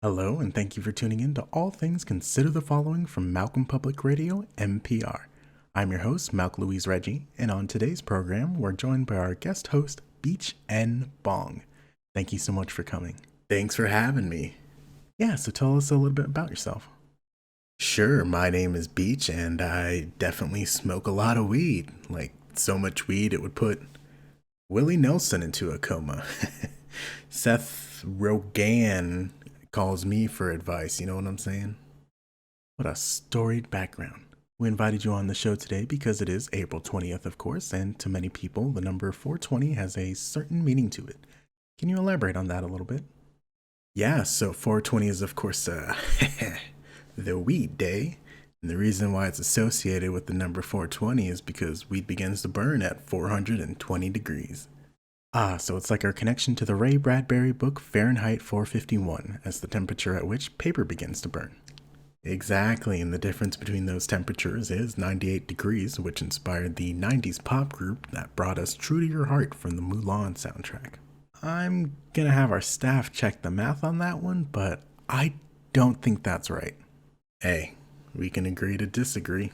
Hello, and thank you for tuning in to All Things Consider the Following from Malcolm Public Radio, MPR. I'm your host, Malcolm Louise Reggie, and on today's program, we're joined by our guest host, Beach N. Bong. Thank you so much for coming. Thanks for having me. Yeah, so tell us a little bit about yourself. Sure, my name is Beach, and I definitely smoke a lot of weed. Like, so much weed it would put Willie Nelson into a coma. Seth Rogen calls me for advice, you know what I'm saying? What a storied background. We invited you on the show today because it is April 20th, of course, and to many people, the number 420 has a certain meaning to it. Can you elaborate on that a little bit? Yeah, so 420 is, of course, the weed day. And the reason why it's associated with the number 420 is because weed begins to burn at 420 degrees. Ah, so it's like our connection to the Ray Bradbury book Fahrenheit 451, as the temperature at which paper begins to burn. Exactly, and the difference between those temperatures is 98 degrees, which inspired the 90s pop group that brought us True to Your Heart from the Mulan soundtrack. I'm gonna have our staff check the math on that one, but I don't think that's right. Hey, we can agree to disagree.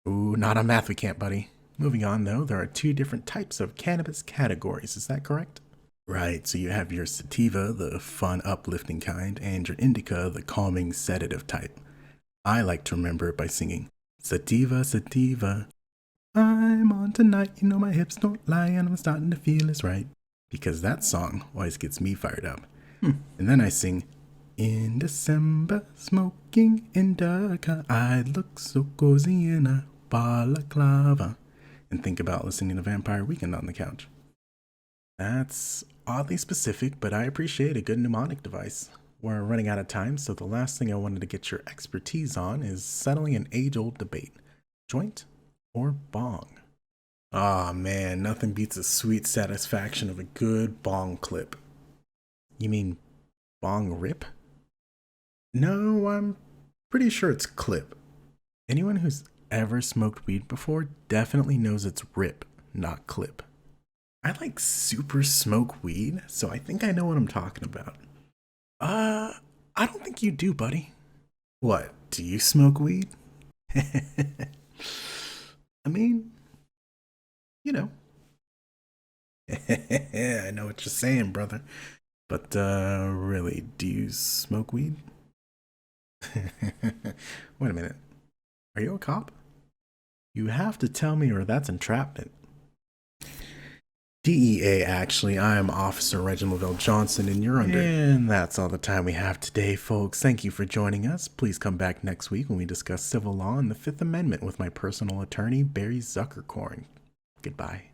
Ooh, not on math we can't, buddy. Moving on though, there are two different types of cannabis categories, is that correct? Right, so you have your sativa, the fun uplifting kind, and your indica, the calming sedative type. I like to remember it by singing, Sativa, sativa, I'm on tonight, you know my hips don't lie and I'm starting to feel it's right. Because that song always gets me fired up. And then I sing, in December, smoking indica, I look so cozy in a balaclava. And think about listening to Vampire Weekend on the couch. That's oddly specific, but I appreciate a good mnemonic device. We're running out of time, so the last thing I wanted to get your expertise on is settling an age-old debate. Joint or bong? Aw man, nothing beats the sweet satisfaction of a good bong clip. You mean bong rip? No, I'm pretty sure it's clip. Anyone who's ever smoked weed before definitely knows it's rip, not clip. I like super smoke weed, so I think I know what I'm talking about. I don't think you do, buddy. What, do you smoke weed? I mean, you know. I know what you're saying, brother. But, really, do you smoke weed? Wait a minute. Are you a cop? You have to tell me or that's entrapment. DEA, actually. I am Officer Reginald L. Johnson, and you're under... And that's all the time we have today, folks. Thank you for joining us. Please come back next week when we discuss civil law and the Fifth Amendment with my personal attorney, Barry Zuckerkorn. Goodbye.